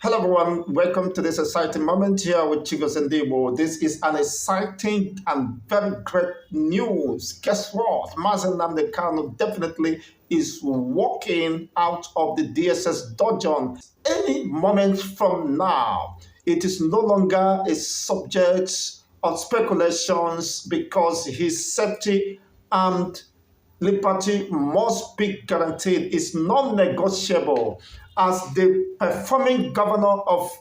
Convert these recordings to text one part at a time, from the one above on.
Hello everyone, welcome to this exciting moment here with Chigos and Debo. This is an exciting and very great news. Guess what? Mazen Nnamdi Kanu definitely is walking out of the DSS dungeon any moment from now. It is no longer a subject of speculations because his safety and liberty must be guaranteed. It's non-negotiable. As the performing governor of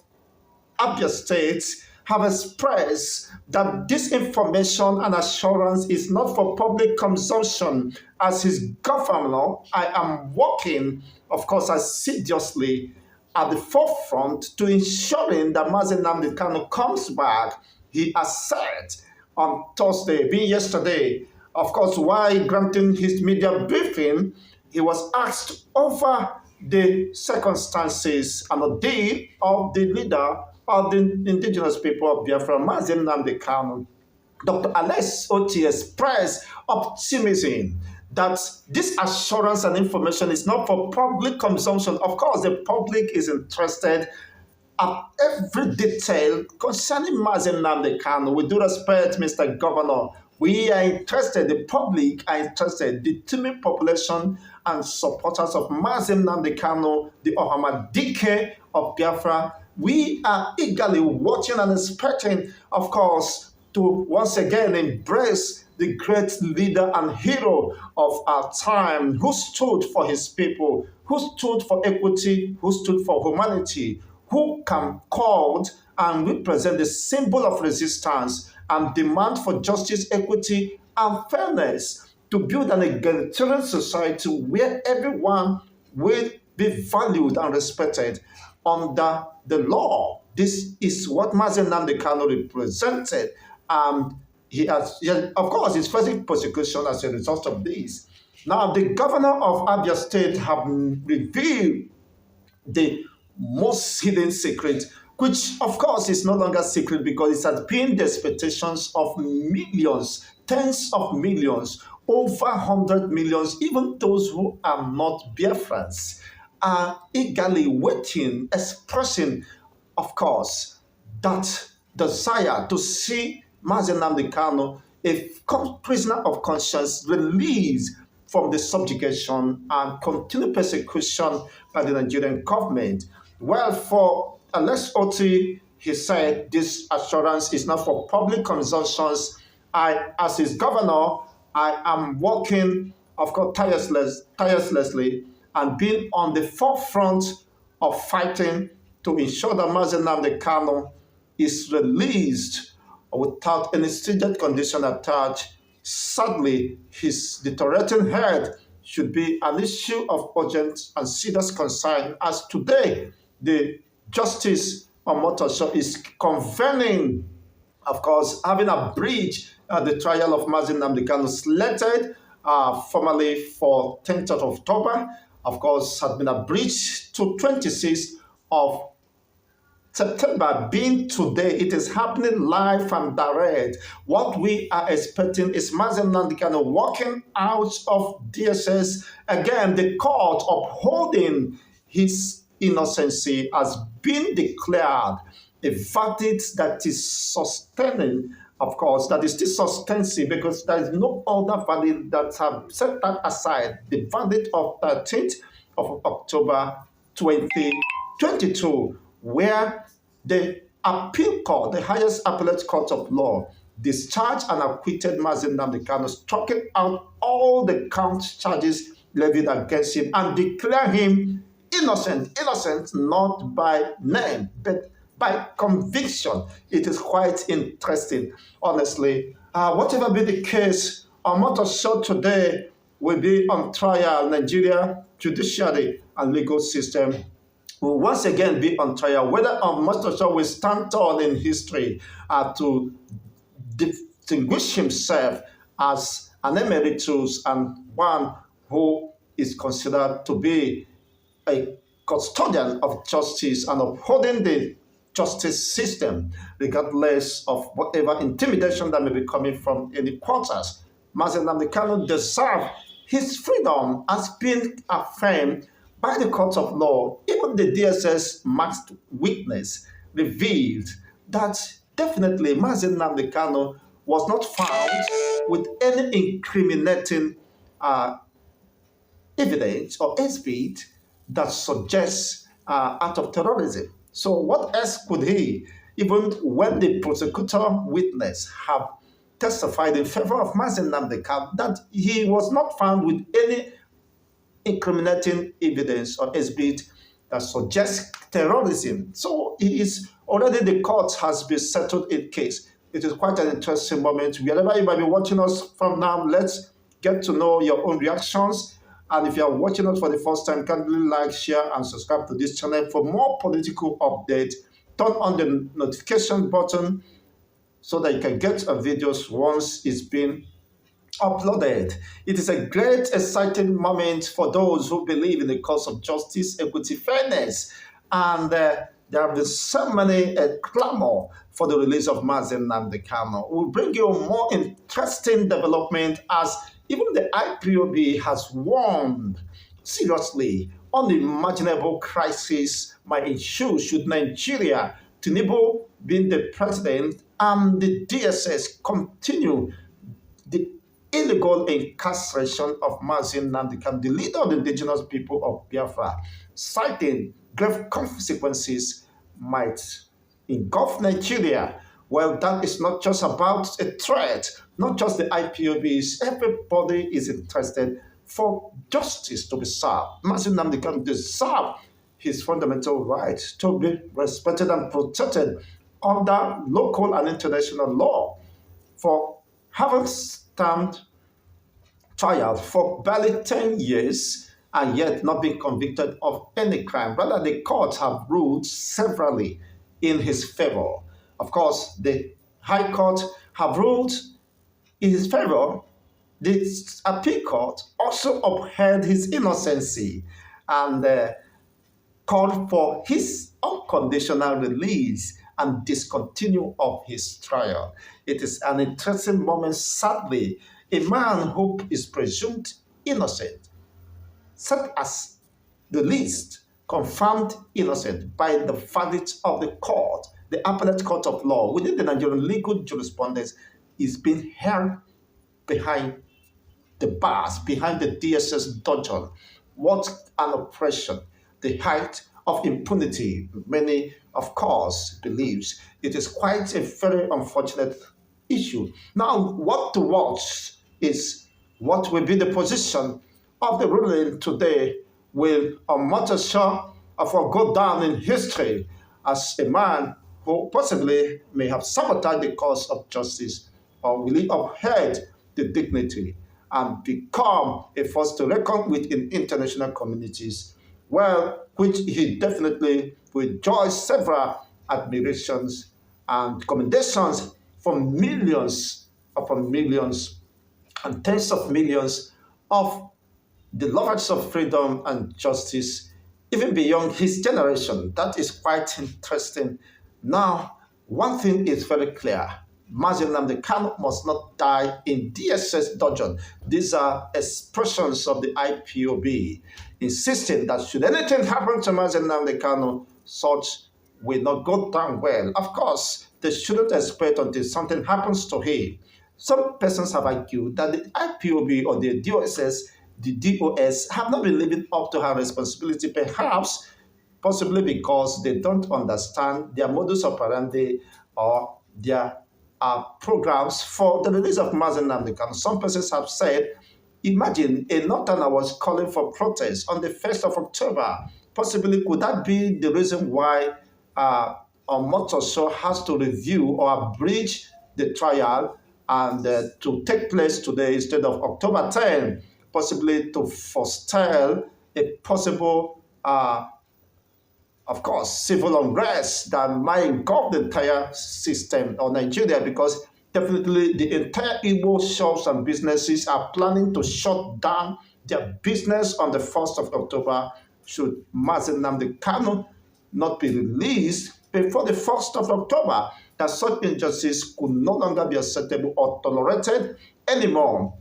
Abia State have expressed that this information and assurance is not for public consumption. As his governor, I am working, of course, assiduously at the forefront to ensuring that Mazen Nnamdi Kanu comes back. He has said on Thursday, being yesterday, of course, while granting his media briefing, he was asked over the circumstances and the deed of the leader of the indigenous people of Biafra, Mazen Nnamdi Kanu. Dr. Alex Otti expressed optimism that this assurance and information is not for public consumption. Of course, the public is interested at every detail concerning Mazen Nnamdi Kanu. With due respect, Mr. Governor, we are interested, the public are interested, the teeming population and supporters of Mazen Nnamdi Kanu, the Ohamadike of Biafra. We are eagerly watching and expecting, of course, to once again embrace the great leader and hero of our time who stood for his people, who stood for equity, who stood for humanity, who can called and represent the symbol of resistance and demand for justice, equity, and fairness to build an egalitarian society where everyone will be valued and respected under the law. This is what Mazen Nnamdi Kanu represented. And of course, he's facing persecution as a result of this. Now, the governor of Abia State have revealed the most hidden secret, which of course is no longer secret because it has been the expectations of millions, tens of millions, over 100 millions, even those who are not Biafrans, are eagerly waiting, expressing, of course, that desire to see Mazen Nnamdi Kanu, a prisoner of conscience, released from the subjugation and continued persecution by the Nigerian government. Well, for Alex Otti, he said this assurance is not for public consumptions. As his governor, I am working, of course, tirelessly and being on the forefront of fighting to ensure that Mazen Nnamdi Kanu is released without any stringent condition attached. Sadly, his deteriorating health should be an issue of urgent and serious concern, as today the Justice on Motosho is convening, of course, having a bridge the trial of Mazen Nnamdi Kanu slated formally for 10th of October, of course, had been abridged to 26th of September. Being today, it is happening live and direct. What we are expecting is Mazen Nnamdi Kanu walking out of DSS. Again, the court upholding his innocency has been declared a verdict that is sustaining, of course, that is still substantive because there is no other verdict that have set that aside. The verdict of 13th of October 2022, where the appeal court, the highest appellate court of law, discharged and acquitted Mazen Nnamdi Kanu, striking out all the count charges levied against him and declare him innocent not by name, but by conviction. It is quite interesting, honestly. Whatever be the case, our motto show today will be on trial. Nigeria judiciary and legal system will once again be on trial. Whether our motto show will stand tall in history to distinguish himself as an emeritus and one who is considered to be a custodian of justice and upholding the justice system, regardless of whatever intimidation that may be coming from any quarters. Mazen Nnamdi Kanu deserves his freedom has been affirmed by the court of law. Even the DSS masked witness revealed that definitely Mazi Nnamdi Kanu was not found with any incriminating uh, evidence or exhibit that suggests act of terrorism. So what else could he, even when the prosecutor witness have testified in favor of Mazi Nnamdi Kanu, that he was not found with any incriminating evidence or exhibit that suggests terrorism. So it is already the court has been settled in case. It is quite an interesting moment. Wherever you might be watching us from now, let's get to know your own reactions. And if you are watching us for the first time, kindly like, share, and subscribe to this channel for more political updates. Turn on the notification button so that you can get our videos once it's been uploaded. It is a great, exciting moment for those who believe in the cause of justice, equity, fairness, and there have been so many clamor for the release of Mazi Nnamdi Kanu. We'll bring you more interesting development as even the IPOB has warned seriously unimaginable crisis might ensue should Nigeria, Tinubu being the president, and the DSS continue the illegal incarceration of Mazi Nnamdi Kanu, the leader of the indigenous people of Biafra, citing grave consequences might engulf Nigeria. Well, that is not just about a threat, not just the IPOBs. Everybody is interested for justice to be served. Mazi Nnamdi Kanu deserves his fundamental right to be respected and protected under local and international law for having stand trial for barely 10 years and yet not being convicted of any crime. Rather, the courts have ruled severally in his favor. Of course, the High Court have ruled in his favor. The Appeal Court also upheld his innocency and called for his unconditional release and discontinue of his trial. It is an interesting moment. Sadly, a man who is presumed innocent, set as the least confirmed innocent by the verdict of the court, the appellate court of law within the Nigerian legal jurisprudence, is being held behind the bars, behind the DSS dungeon. What an oppression! The height of impunity, many, of course, believes. It is quite a very unfortunate issue. Now, what to watch is what will be the position of the ruling today. Will Omotoso go down in history as a man who possibly may have sabotaged the cause of justice, or will he uphold the dignity and become a force to reckon with in international communities? Well, which he definitely will enjoy several admirations and commendations from millions upon millions and tens of millions of the lovers of freedom and justice, even beyond his generation. That is quite interesting. Now, one thing is very clear. Mazi Nnamdi Kanu must not die in DSS dungeon. These are expressions of the IPOB, insisting that should anything happen to Mazi Nnamdi Kanu, such will not go down well. Of course, they shouldn't expect until something happens to him. Some persons have argued that the IPOB or the DOS have not been living up to her responsibility, perhaps, possibly because they don't understand their modus operandi or their programs for the release of Mazi Nnamdi Kanu. Some persons have said, imagine a northerner was calling for protest on the 1st of October. Possibly, could that be the reason why Omotoso has to review or abridge the trial and to take place today instead of October 10, possibly to forestall a possible of course, civil unrest that might engulf the entire system of Nigeria, because definitely the entire Igbo shops and businesses are planning to shut down their business on the 1st of October should Mazi Nnamdi Kanu not be released before the 1st of October, that such injustice could no longer be acceptable or tolerated anymore,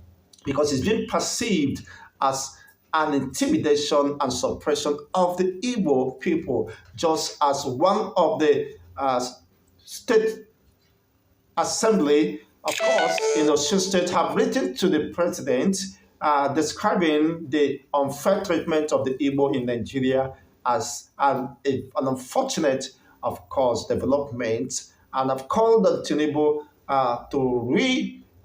because it's being perceived as and intimidation and suppression of the Igbo people, just as one of the state assembly, of course, in Osun State have written to the president describing the unfair treatment of the Igbo in Nigeria as an unfortunate, of course, development, and have called on Tinubu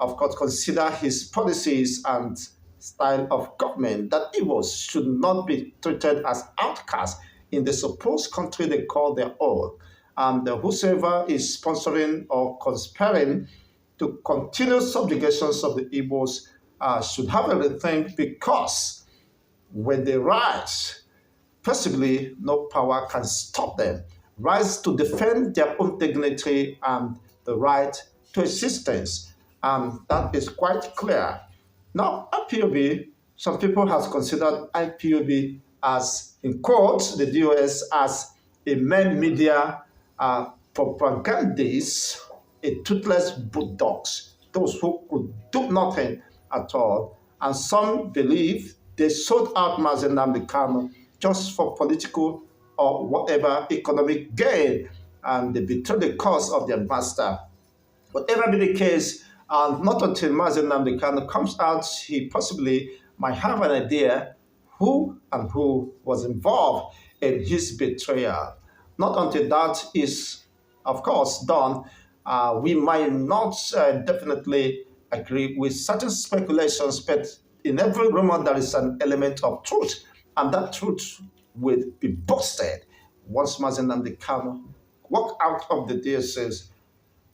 of course, consider his policies and style of government, that Igbos should not be treated as outcasts in the supposed country they call their own. And whosoever is sponsoring or conspiring to continue subjugations of the Igbos should have a rethink, because when they rise, possibly no power can stop them. Rise to defend their own dignity and the right to existence. And that is quite clear. Now, IPOB, some people have considered IPOB as, in quotes, the DOS as a main media propagandists, a toothless bulldogs, those who could do nothing at all. And some believe they sold out Nnamdi Kanu just for political or whatever economic gain, and they betrayed the cause of their master. Whatever be the case, not until Nnamdi Kanu comes out, he possibly might have an idea who was involved in his betrayal. Not until that is, of course, done, we might not definitely agree with certain speculations, but in every rumor there is an element of truth, and that truth will be busted once Nnamdi Kanu walk out of the DSS.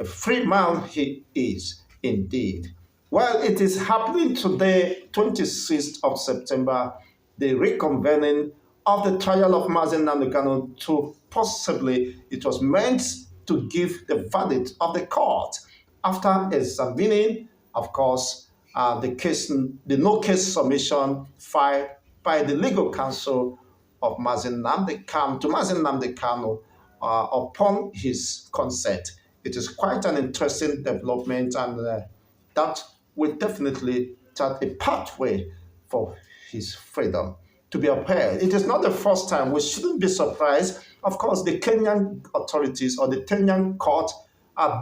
A free man he is indeed. Well, it is happening today, 26th of September, the reconvening of the trial of Nnamdi Kanu, to possibly, it was meant to give the verdict of the court after examining, of course, the no-case submission filed by the legal counsel of Nnamdi Kanu upon his consent. It is quite an interesting development, and that will definitely chart a pathway for his freedom to be upheld. It is not the first time. We shouldn't be surprised. Of course, the Kenyan authorities or the Kenyan court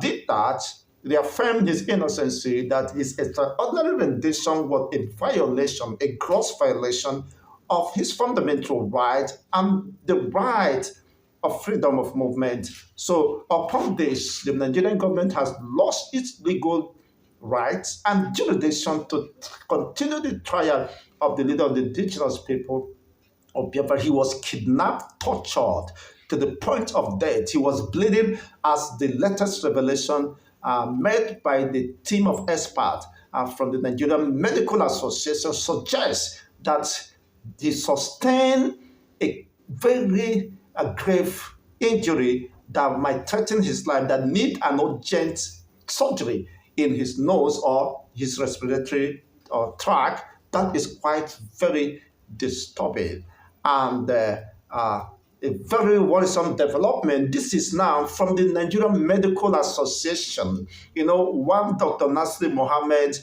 did that. They affirmed his innocency, that his extraordinary rendition was a violation, a gross violation of his fundamental right and the right of freedom of movement. So upon this, the Nigerian government has lost its legal rights and jurisdiction to continue the trial of the leader of the indigenous people of Biafra. He was kidnapped, tortured to the point of death. He was bleeding, as the latest revelation made by the team of experts from the Nigerian Medical Association suggests that he sustained a very grave injury that might threaten his life, that need an urgent surgery in his nose or his respiratory tract. That is quite very disturbing and a very worrisome development. This is now from the Nigerian Medical Association. You know, one Dr. Nasri Mohammed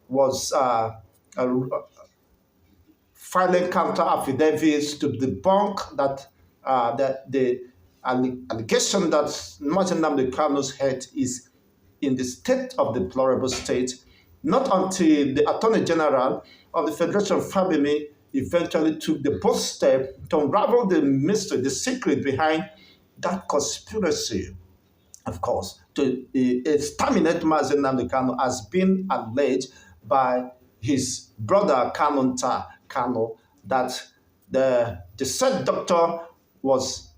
was filing counter affidavits to debunk that the allegation that Nnamdi Kanu's head is in the state of deplorable state, not until the Attorney General of the Federation, Fabemi, eventually took the bold step to unravel the mystery, the secret behind that conspiracy, of course, to exterminate Nnamdi Kanu, has been alleged by his brother Kanu, that the said doctor was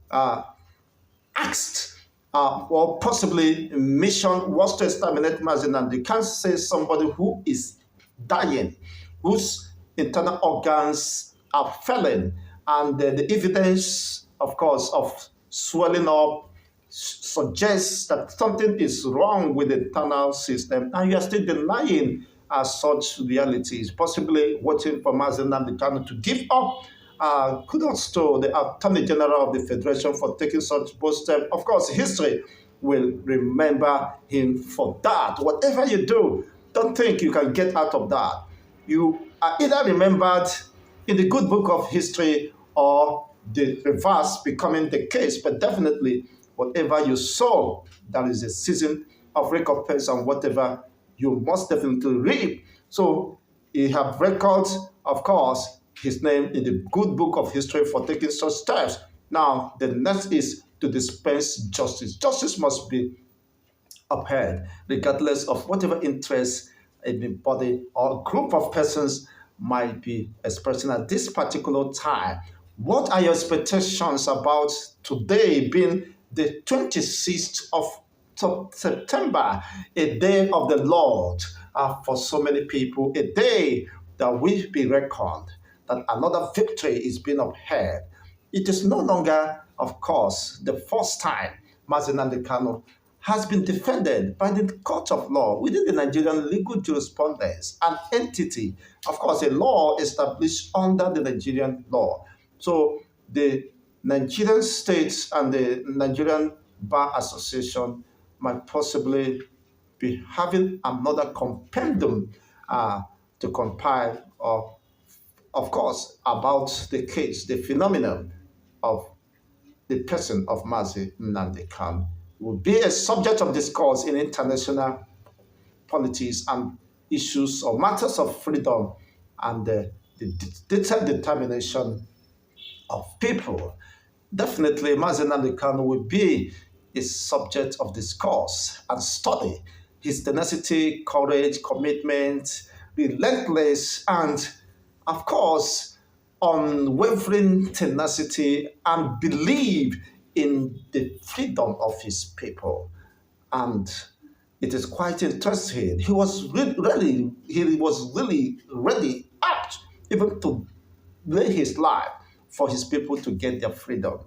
asked or possibly mission was to exterminate Nnamdi. You can't say somebody who is dying, whose internal organs are failing, and the evidence, of course, of swelling up suggests that something is wrong with the internal system, and you are still denying such realities, possibly waiting for Nnamdi Kanu to give up. Kudos to the Attorney General of the Federation for taking such bold step. Of course, history will remember him for that. Whatever you do, don't think you can get out of that. You are either remembered in the good book of history or the reverse becoming the case, but definitely whatever you sow, that is a season of recompense, and whatever you must definitely reap. So he have records, of course, his name in the good book of history for taking such steps. Now, the next is to dispense justice. Justice must be upheld, regardless of whatever interest anybody or group of persons might be expressing at this particular time. What are your expectations about today being the 26th of September, a day of the Lord for so many people, a day that will be reckoned, that another victory is being upheld. It is no longer, of course, the first time Mazi Nnamdi Kanu has been defended by the court of law within the Nigerian legal jurisprudence, an entity, of course, a law established under the Nigerian law. So the Nigerian states and the Nigerian Bar Association might possibly be having another compendium to compile, or, of course, about the case, the phenomenon of the person of Mazi Nnamdi Kanu will be a subject of discourse in international politics and issues or matters of freedom and the detailed determination of people. Definitely, Mazi Nnamdi Kanu will be a subject of discourse and study. His tenacity, courage, commitment, relentless, and of course, unwavering tenacity and belief in the freedom of his people. And it is quite interesting. He was really ready, apt, even to lay his life for his people to get their freedom.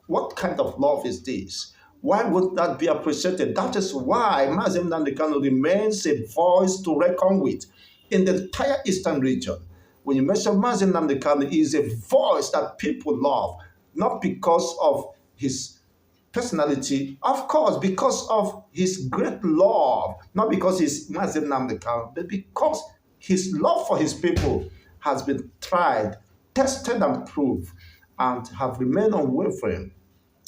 What kind of love is this? Why would that be appreciated? That is why Mazi Nnamdi Kanu remains a voice to reckon with in the entire eastern region. When you mention Mazi Nnamdi Kanu, he is a voice that people love, not because of his personality, of course, because of his great love, not because he's Mazi Nnamdi Kanu, but because his love for his people has been tried, tested, and proved, and have remained unwavering,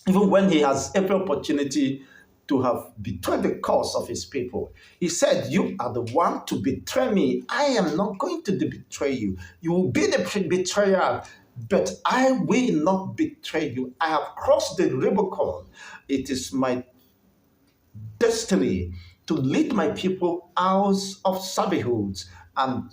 even when he has every opportunity to have betrayed the cause of his people. He said, "You are the one to betray me. I am not going to betray you. You will be the betrayer, but I will not betray you. I have crossed the Rubicon. It is my destiny to lead my people out of servanthood and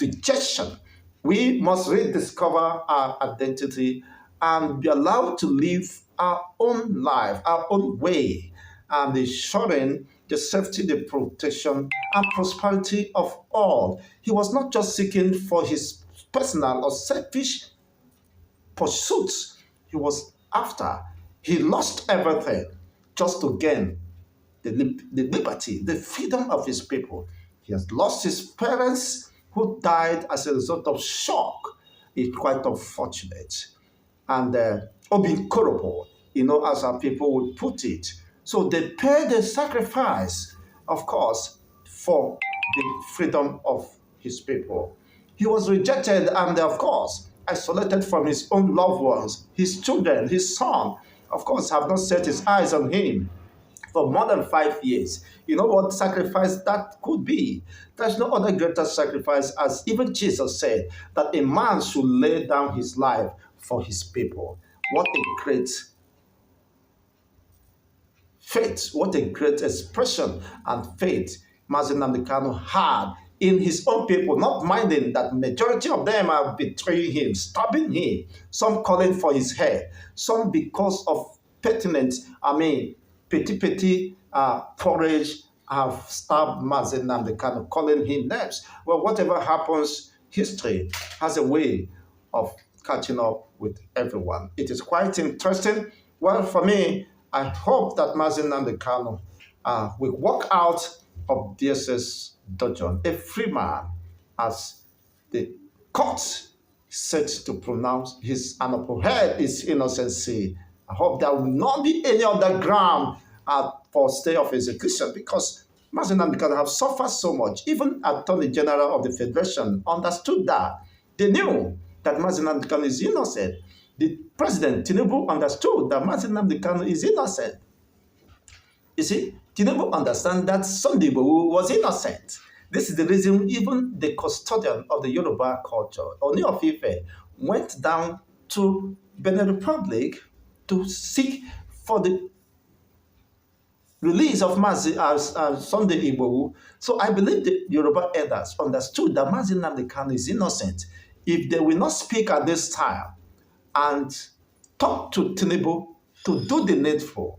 rejection. We must rediscover our identity and be allowed to live our own life, our own way, and ensuring the safety, the protection, and prosperity of all." He was not just seeking for his personal or selfish pursuits he was after. He lost everything just to gain the liberty, the freedom of his people. He has lost his parents who died as a result of shock. It's quite unfortunate. And obinkorable, as our people would put it. So they paid the sacrifice, of course, for the freedom of his people. He was rejected and, of course, isolated from his own loved ones. His children, his son, of course, have not set his eyes on him for more than 5 years. You know what sacrifice that could be? There's no other greater sacrifice, as even Jesus said, that a man should lay down his life for his people. What a great faith, what a great expression and faith Mazi Nnamdi Kanu had in his own people, not minding that majority of them are betraying him, stabbing him, some calling for his head, some because of petty porridge have stabbed Mazi Nnamdi Kanu, calling him names. Well, whatever happens, history has a way of catching up with everyone. It is quite interesting. Well, for me, I hope that Mazi Nnamdi Kanu will walk out of DSS dungeon a free man, as the court set to pronounce his and uphold his innocency. I hope there will not be any other ground for stay of execution, because Mazi Nnamdi Kanu have suffered so much. Even Attorney General of the Federation understood that They knew that Mazi Nnamdi Kanu is innocent. The president, Tinubu, understood that Mazi Nnamdi Kanu is innocent. You see, Tinubu understand that Sunday Igboho was innocent. This is the reason even the custodian of the Yoruba culture, Oni of Ife, went down to Benin Republic to seek for the release of Mazi Sunday Igboho. So I believe the Yoruba elders understood that Mazi Nnamdi Kanu is innocent. If they will not speak at this time and talk to Tinubu to do the needful,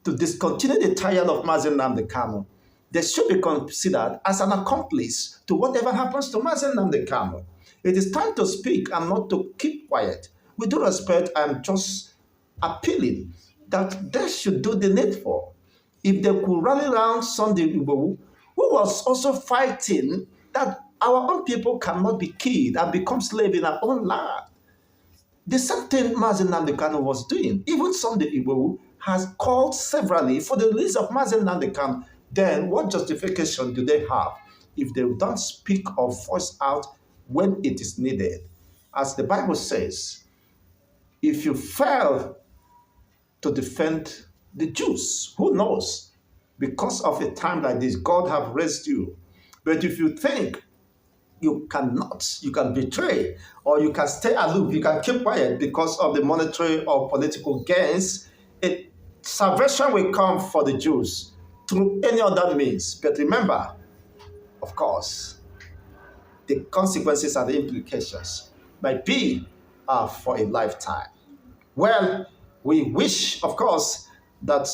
to discontinue the trial of Mazi Nnamdi Kanu, they should be considered as an accomplice to whatever happens to Mazi Nnamdi Kanu. It is time to speak and not to keep quiet. With due respect, I'm just appealing that they should do the needful. If they could rally around Sunday Igboho, who was also fighting that our own people cannot be killed and become slaves in our own land. The same thing Mazi Nnamdi Kanu was doing. Even Sunday Igboho has called severally for the release of Mazi Nnamdi Kanu. Then what justification do they have if they don't speak or voice out when it is needed? As the Bible says, if you fail to defend the Jews, who knows? Because of a time like this, God have raised you. But if you think you cannot, you can betray, or you can stay aloof, you can keep quiet because of the monetary or political gains, salvation will come for the Jews through any other means. But remember, of course, the consequences and the implications might be for a lifetime. Well, we wish, of course, that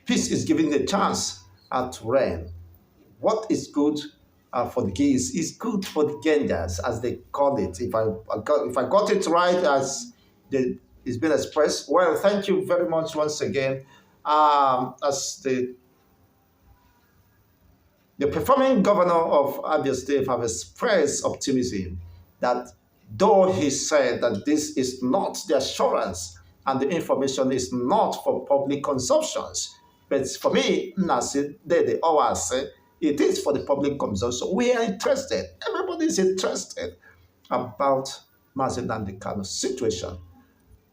peace is given the chance to reign. What is good for the geese is good for the genders, as they call it. If I got it right, as it's been expressed. Well, thank you very much once again. As the performing governor of Abia State have expressed optimism that though he said that this is not the assurance and the information is not for public consumptions, but for me, they always say it is for the public consumption. We are interested. Everybody is interested about Mazi Nnamdi Kanu's situation,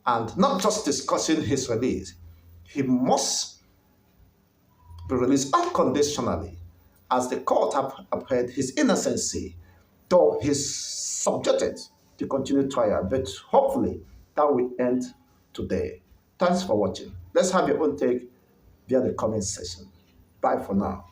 and not just discussing his release. He must be released unconditionally, as the court have upheld his innocency, though he's subjected to continued trial. But hopefully that will end today. Thanks for watching. Let's have your own take via the comment section. Bye for now.